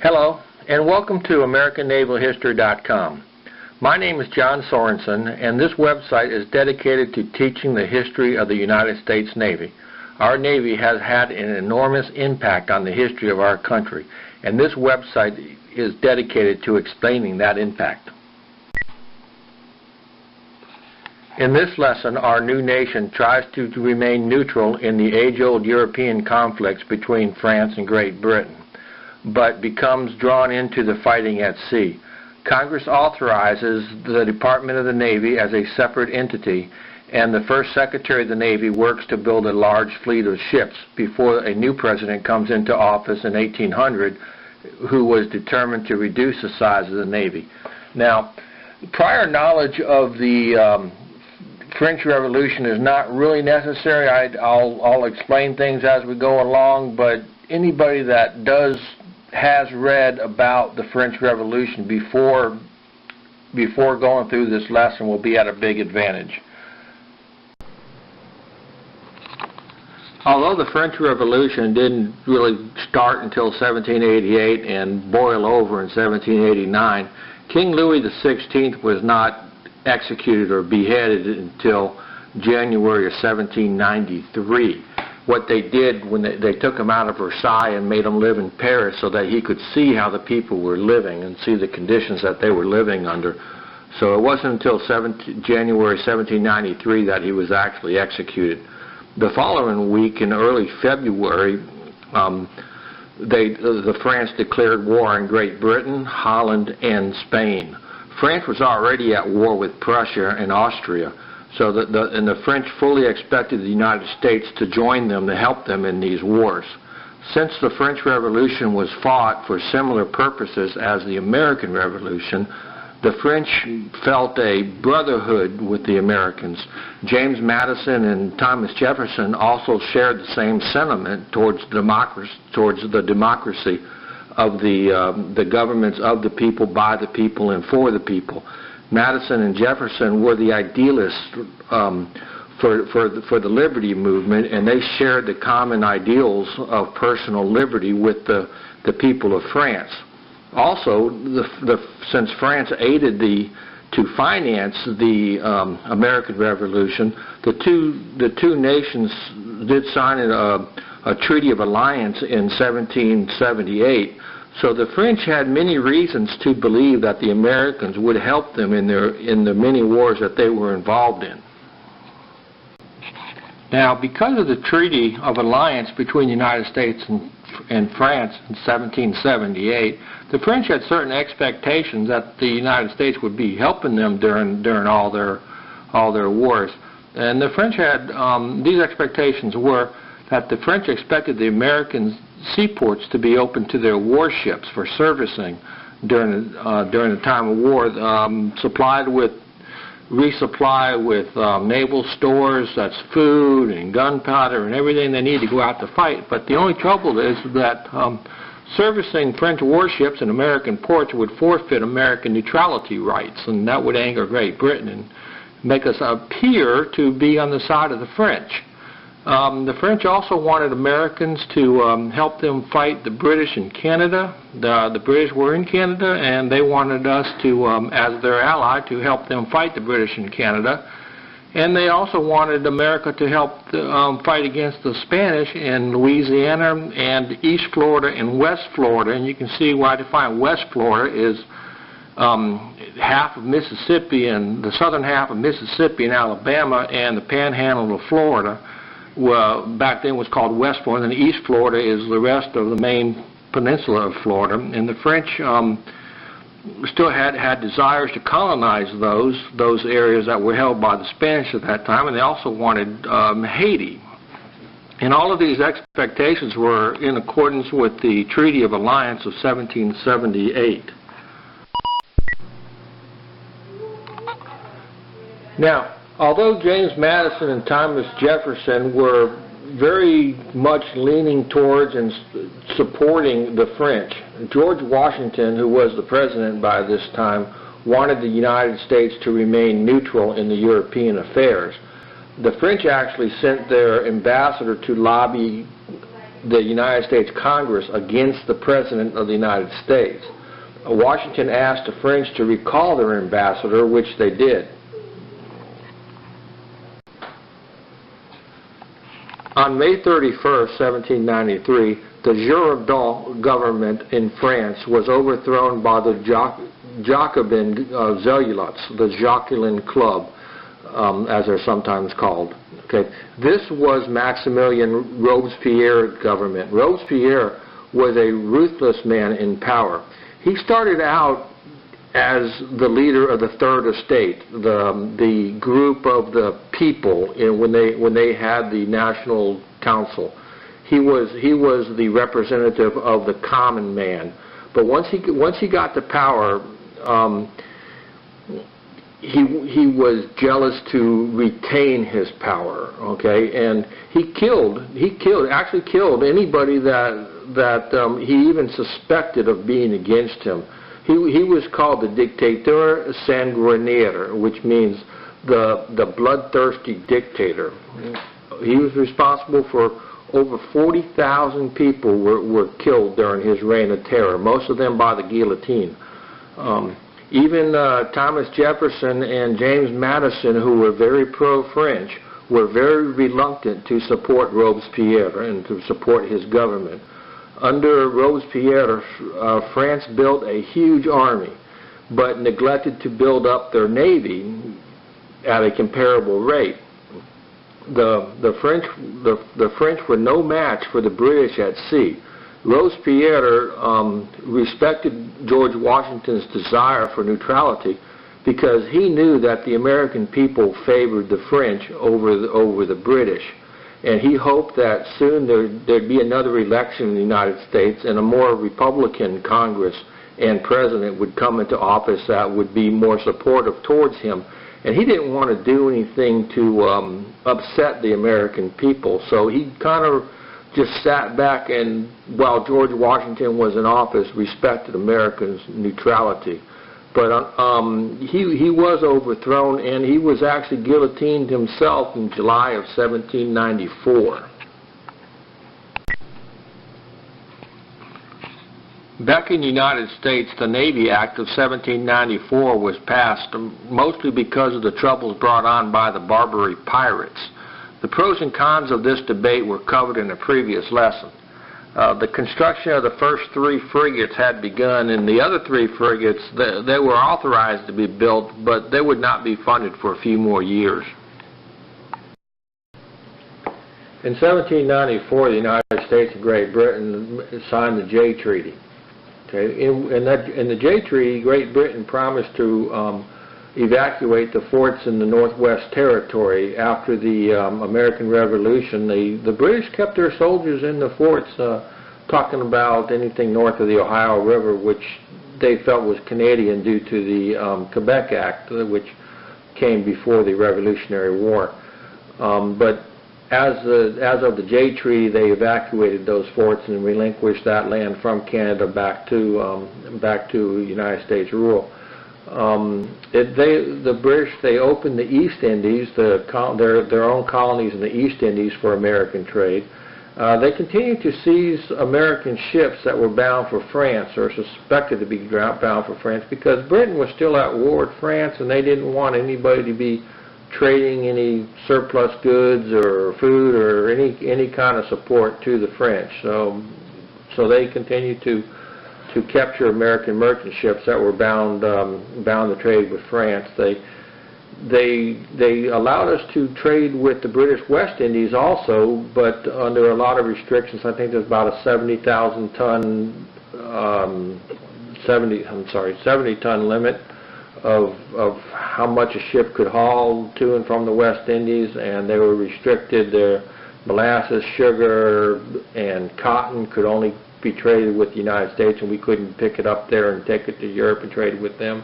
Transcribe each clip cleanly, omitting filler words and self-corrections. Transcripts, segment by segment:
Hello, and welcome to AmericanNavalHistory.com. My name is John Sorensen, and this website is dedicated to teaching the history of the United States Navy. Our Navy has had an enormous impact on the history of our country, and this website is dedicated to explaining that impact. In this lesson, our new nation tries to remain neutral in the age-old European conflicts between France and Great Britain, but becomes drawn into the fighting at sea. Congress authorizes the Department of the Navy as a separate entity, and the first Secretary of the Navy works to build a large fleet of ships before a new president comes into office in 1800, who was determined to reduce the size of the Navy. Now, prior knowledge of the French Revolution is not really necessary. I'll explain things as we go along, but anybody that has read about the French Revolution before going through this lesson will be at a big advantage. Although the French Revolution didn't really start until 1788 and boil over in 1789, King Louis XVI was not executed or beheaded until January of 1793. What they did when they took him out of Versailles and made him live in Paris so that he could see how the people were living and see the conditions that they were living under. So it wasn't until January 1793 that he was actually executed. The following week, in early February, the France declared war on Great Britain, Holland, and Spain. France was already at war with Prussia and Austria. So the French fully expected the United States to join them to help them in these wars. Since the French Revolution was fought for similar purposes as the American Revolution, the French felt a brotherhood with the Americans. James Madison and Thomas Jefferson also shared the same sentiment towards the democracy of the governments of the people, by the people, and for the people. Madison and Jefferson were the idealists for the liberty movement, and they shared the common ideals of personal liberty with the people of France. Also, since France aided to finance the American Revolution, the two nations did sign a treaty of alliance in 1778. So the French had many reasons to believe that the Americans would help them in the many wars that they were involved in. Now, because of the Treaty of Alliance between the United States and France in 1778, the French had certain expectations that the United States would be helping them during all their wars. And the French had these expectations were that the French expected the Americans' seaports to be open to their warships for servicing during the time of war, resupply with naval stores, that's food and gunpowder and everything they need to go out to fight. But the only trouble is that servicing French warships in American ports would forfeit American neutrality rights, and that would anger Great Britain and make us appear to be on the side of the French. The French also wanted Americans to help them fight the British in Canada. The British were in Canada, and they wanted us to, as their ally, to help them fight the British in Canada. And they also wanted America to help fight against the Spanish in Louisiana and East Florida and West Florida. And you can see why I define West Florida is half of Mississippi and the southern half of Mississippi and Alabama and the panhandle of Florida. Well, back then was called West Florida, and East Florida is the rest of the main peninsula of Florida. And the French still had desires to colonize those areas that were held by the Spanish at that time, and they also wanted Haiti. And all of these expectations were in accordance with the Treaty of Alliance of 1778. Now, although James Madison and Thomas Jefferson were very much leaning towards and supporting the French, George Washington, who was the president by this time, wanted the United States to remain neutral in the European affairs. The French actually sent their ambassador to lobby the United States Congress against the President of the United States. Washington asked the French to recall their ambassador, which they did. On May 31st, 1793, the Girondin government in France was overthrown by the Jacobin Zealots, the Jacqueline Club, as they're sometimes called. Okay. This was Maximilien Robespierre's government. Robespierre was a ruthless man in power. He started out as the leader of the Third Estate, the group of the people when they had the National Council. He was the representative of the common man. But once he got to power, he was jealous to retain his power. Okay, and he actually killed anybody that he even suspected of being against him. He was called the dictateur sanguinaire, which means the bloodthirsty dictator. He was responsible for over 40,000 people were killed during his reign of terror, most of them by the guillotine. Even Thomas Jefferson and James Madison, who were very pro-French, were very reluctant to support Robespierre and to support his government. Under Robespierre, France built a huge army, but neglected to build up their navy at a comparable rate. The French were no match for the British at sea. Robespierre respected George Washington's desire for neutrality because he knew that the American people favored the French over the British. And he hoped that soon there'd be another election in the United States and a more Republican Congress and president would come into office that would be more supportive towards him. And he didn't want to do anything to upset the American people. So he kind of just sat back and, while George Washington was in office, respected Americans' neutrality. But he was overthrown, and he was actually guillotined himself in July of 1794. Back in the United States, the Navy Act of 1794 was passed mostly because of the troubles brought on by the Barbary pirates. The pros and cons of this debate were covered in a previous lesson. The construction of the first 3 frigates had begun, and the other 3 frigates, they were authorized to be built, but they would not be funded for a few more years. In 1794, the United States and Great Britain signed the Jay Treaty. Okay. In the Jay Treaty, Great Britain promised to evacuate the forts in the Northwest Territory after the American Revolution. The British kept their soldiers in the forts, talking about anything north of the Ohio River, which they felt was Canadian due to the Quebec Act, which came before the Revolutionary War. But as of the Jay Treaty, they evacuated those forts and relinquished that land from Canada back to United States rule. The British, they opened the East Indies, their own colonies in the East Indies for American trade. They continued to seize American ships that were bound for France or suspected to be bound for France because Britain was still at war with France and they didn't want anybody to be trading any surplus goods or food or any kind of support to the French. So they continued to capture American merchant ships that were bound to trade with France. They allowed us to trade with the British West Indies also, but under a lot of restrictions. I think there's about a 70 ton limit of how much a ship could haul to and from the West Indies, and they were restricted. Their molasses, sugar, and cotton could only be traded with the United States, and we couldn't pick it up there and take it to Europe and trade with them.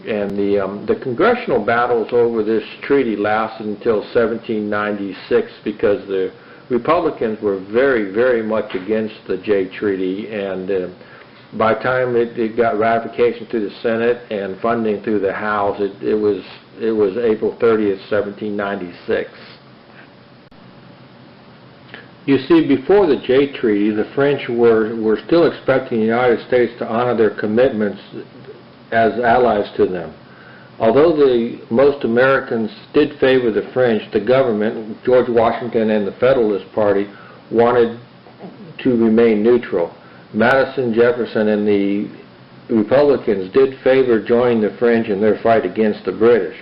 And the congressional battles over this treaty lasted until 1796 because the Republicans were very, very much against the Jay Treaty, and by the time it got ratification through the Senate and funding through the House, it was April 30th, 1796. You see, before the Jay Treaty, the French were still expecting the United States to honor their commitments as allies to them. Although most Americans did favor the French, the government, George Washington and the Federalist Party, wanted to remain neutral. Madison, Jefferson, and the Republicans did favor joining the French in their fight against the British.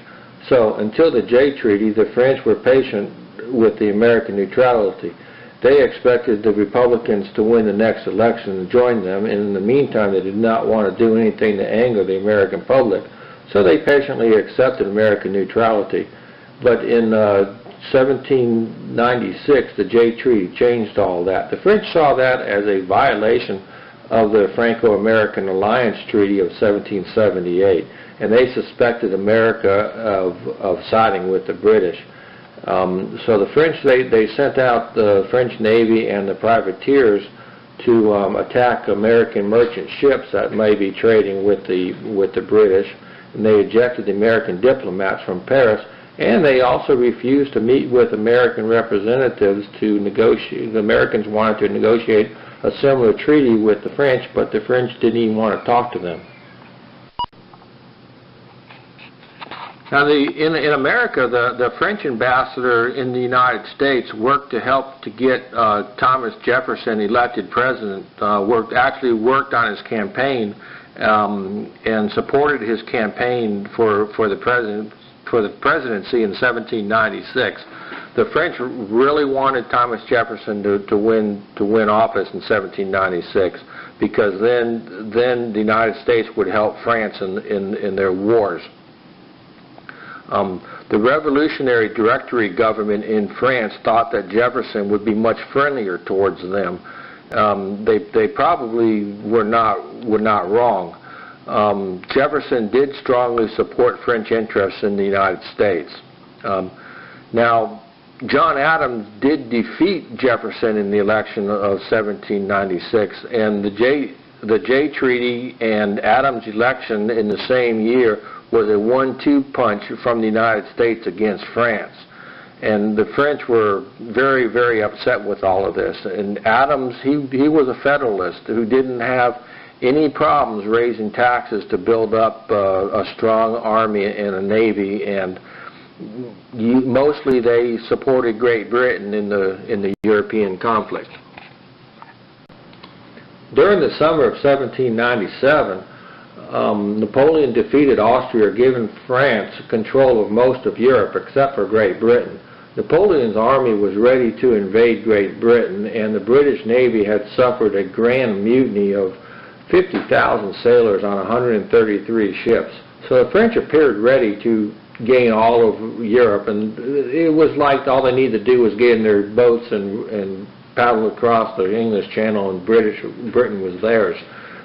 So, until the Jay Treaty, the French were patient with the American neutrality. They expected the Republicans to win the next election and join them, and in the meantime they did not want to do anything to anger the American public. So they patiently accepted American neutrality. But in 1796, the Jay Treaty changed all that. The French saw that as a violation of the Franco-American Alliance Treaty of 1778, and they suspected America of siding with the British. So the French, they sent out the French Navy and the privateers to attack American merchant ships that may be trading with the British, and they ejected the American diplomats from Paris, and they also refused to meet with American representatives to negotiate. The Americans wanted to negotiate a similar treaty with the French, but the French didn't even want to talk to them. Now, in America, the French ambassador in the United States worked to help to get Thomas Jefferson elected president. Actually worked on his campaign and supported his campaign for the presidency in 1796. The French really wanted Thomas Jefferson to win office in 1796 because then the United States would help France in their wars. The Revolutionary Directory government in France thought that Jefferson would be much friendlier towards them. They probably were not wrong. Jefferson did strongly support French interests in the United States. Now, John Adams did defeat Jefferson in the election of 1796, and the Jay Treaty and Adams' election in the same year was a 1-2 punch from the United States against France. And the French were very, very upset with all of this. And Adams, he was a Federalist who didn't have any problems raising taxes to build up a strong army and a navy, and mostly they supported Great Britain in the European conflict. During the summer of 1797, Napoleon defeated Austria, giving France control of most of Europe except for Great Britain. Napoleon's army was ready to invade Great Britain, and the British Navy had suffered a grand mutiny of 50,000 sailors on 133 ships. So the French appeared ready to gain all of Europe, and it was like all they needed to do was get in their boats and paddle across the English Channel, and Britain was theirs.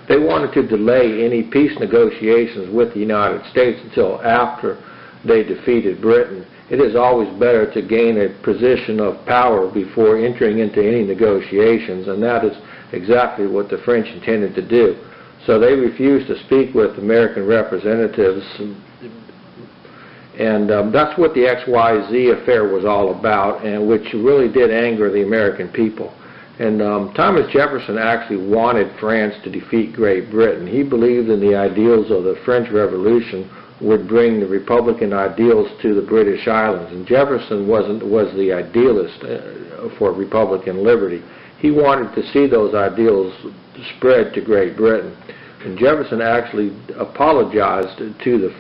They wanted to delay any peace negotiations with the United States until after they defeated Britain. It is always better to gain a position of power before entering into any negotiations, and that is exactly what the French intended to do. So they refused to speak with American representatives, and that's what the XYZ affair was all about, and which really did anger the American people. And Thomas Jefferson actually wanted France to defeat Great Britain. He believed in the ideals of the French Revolution would bring the Republican ideals to the British Islands. And Jefferson was the idealist for Republican liberty. He wanted to see those ideals spread to Great Britain. And Jefferson actually apologized to the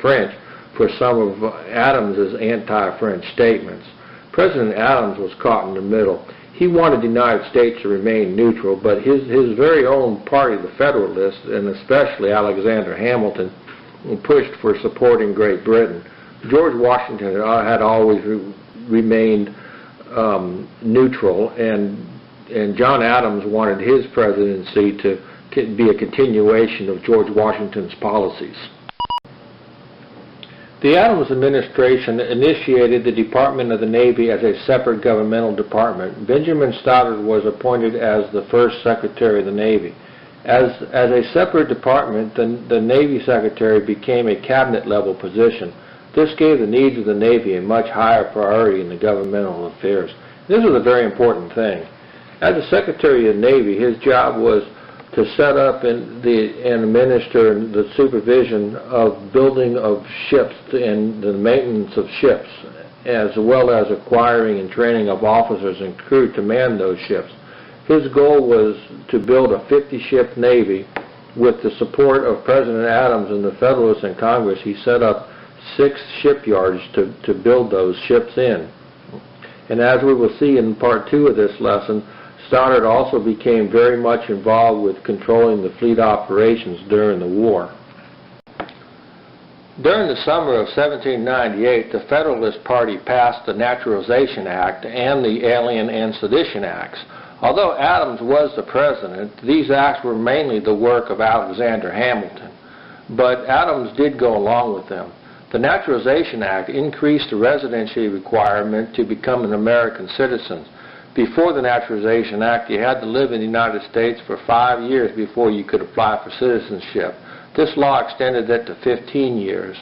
French for some of Adams's anti-French statements. President Adams was caught in the middle. He wanted the United States to remain neutral, but his very own party, the Federalists, and especially Alexander Hamilton, pushed for supporting Great Britain. George Washington had always remained neutral, and John Adams wanted his presidency to be a continuation of George Washington's policies. The Adams administration initiated the Department of the Navy as a separate governmental department. Benjamin Stoddert was appointed as the first Secretary of the Navy. As a separate department, the Navy Secretary became a cabinet-level position. This gave the needs of the Navy a much higher priority in the governmental affairs. This is a very important thing. As the Secretary of the Navy, his job was to set up and administer the supervision of building of ships and the maintenance of ships, as well as acquiring and training of officers and crew to man those ships. His goal was to build a 50-ship Navy. With the support of President Adams and the Federalists in Congress, he set up 6 shipyards to build those ships in. And as we will see in part 2 of this lesson, Stoddert also became very much involved with controlling the fleet operations during the war. During the summer of 1798, the Federalist Party passed the Naturalization Act and the Alien and Sedition Acts. Although Adams was the president, these acts were mainly the work of Alexander Hamilton, but Adams did go along with them. The Naturalization Act increased the residency requirement to become an American citizen. Before the Naturalization Act, you had to live in the United States for 5 years before you could apply for citizenship. This law extended it to 15 years.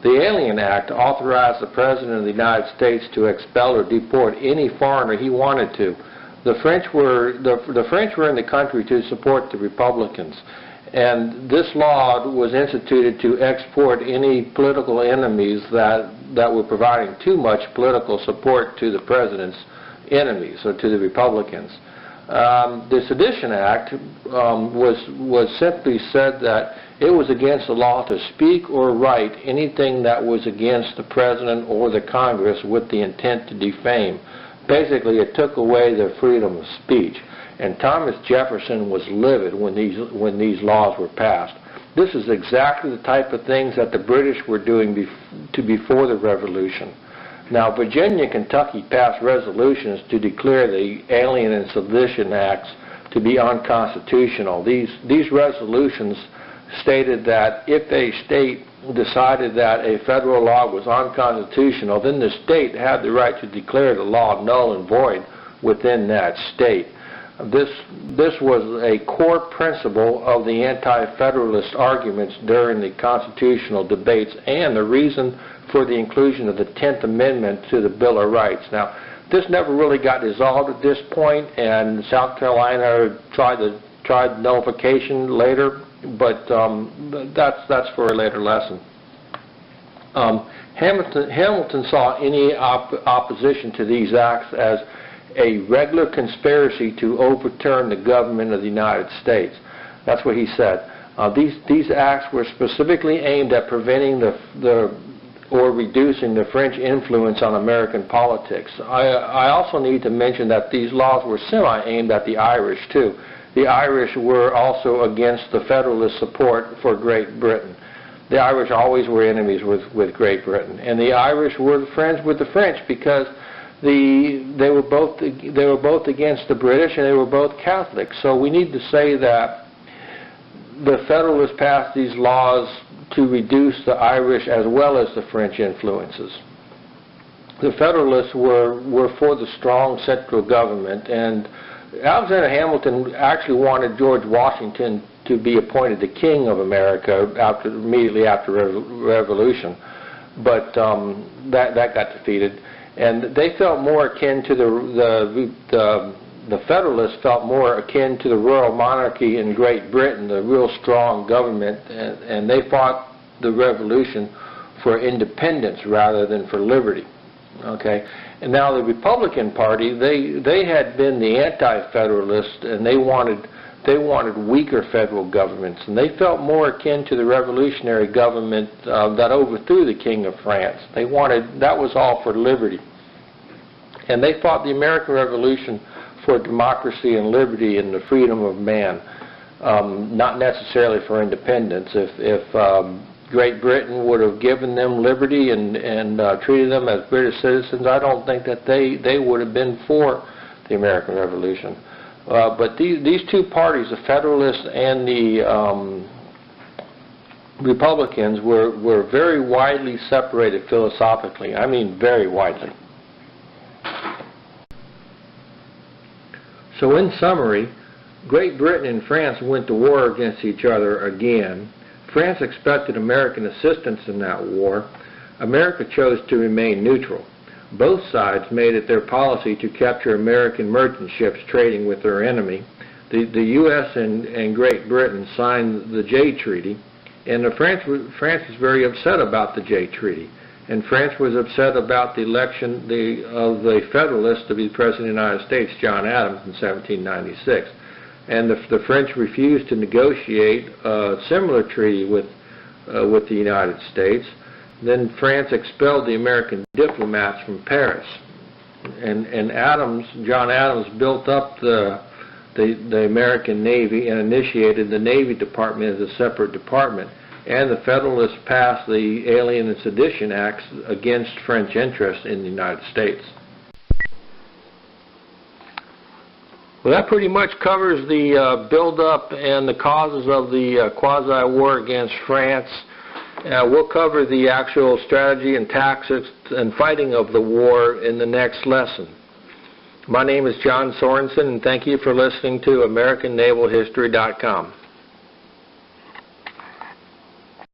The Alien Act authorized the President of the United States to expel or deport any foreigner he wanted to. The French were in the country to support the Republicans, and this law was instituted to export any political enemies that were providing too much political support to the president's enemies, or to the Republicans. The Sedition Act was simply said that it was against the law to speak or write anything that was against the president or the Congress with the intent to defame. Basically, it took away their freedom of speech, and Thomas Jefferson was livid when these laws were passed. This is exactly the type of things that the British were doing before the Revolution. Now, Virginia and Kentucky passed resolutions to declare the Alien and Sedition Acts to be unconstitutional. These resolutions stated that if a state decided that a federal law was unconstitutional, then the state had the right to declare the law null and void within that state. This was a core principle of the anti-federalist arguments during the constitutional debates and the reason for the inclusion of the 10th Amendment to the Bill of Rights. Now, this never really got resolved at this point, and South Carolina tried nullification later, but that's for a later lesson. Hamilton saw any opposition to these acts as a regular conspiracy to overturn the government of the United States. That's what he said. These acts were specifically aimed at preventing or reducing the French influence on American politics. I also need to mention that these laws were semi-aimed at the Irish, too. The Irish were also against the Federalist support for Great Britain. The Irish always were enemies with Great Britain, and the Irish were friends with the French because they were both against the British, and they were both Catholics. So we need to say that the Federalists passed these laws to reduce the Irish as well as the French influences. The Federalists were for the strong central government, and Alexander Hamilton actually wanted George Washington to be appointed the King of America immediately after the Revolution, but that got defeated. And they felt more akin to the Federalists felt more akin to the royal monarchy in Great Britain, the real strong government, and they fought the Revolution for independence rather than for liberty. Okay, and now the Republican Party, they had been the anti-Federalist, and they wanted weaker federal governments, and they felt more akin to the revolutionary government that overthrew the King of France. They wanted, that was all for liberty, and they fought the American Revolution for democracy and liberty and the freedom of man, not necessarily for independence. If Great Britain would have given them liberty and treated them as British citizens, I don't think that they would have been for the American Revolution. But these two parties, the Federalists and the Republicans, were very widely separated philosophically. I mean, very widely. So in summary, Great Britain and France went to war against each other again. France expected American assistance in that war. America chose to remain neutral. both sides made it their policy to capture American merchant ships trading with their enemy. The U.S. and Great Britain signed the Jay Treaty, and France was very upset about the Jay Treaty. And France was upset about the election of the Federalist to be President of the United States, John Adams, in 1796. And the French refused to negotiate a similar treaty with the United States. Then France expelled the American diplomats from Paris. And John Adams built up the American Navy and initiated the Navy Department as a separate department. And the Federalists passed the Alien and Sedition Acts against French interests in the United States. Well, that pretty much covers the build-up and the causes of the quasi-war against France. We'll cover the actual strategy and tactics and fighting of the war in the next lesson. My name is John Sorensen, and thank you for listening to AmericanNavalHistory.com.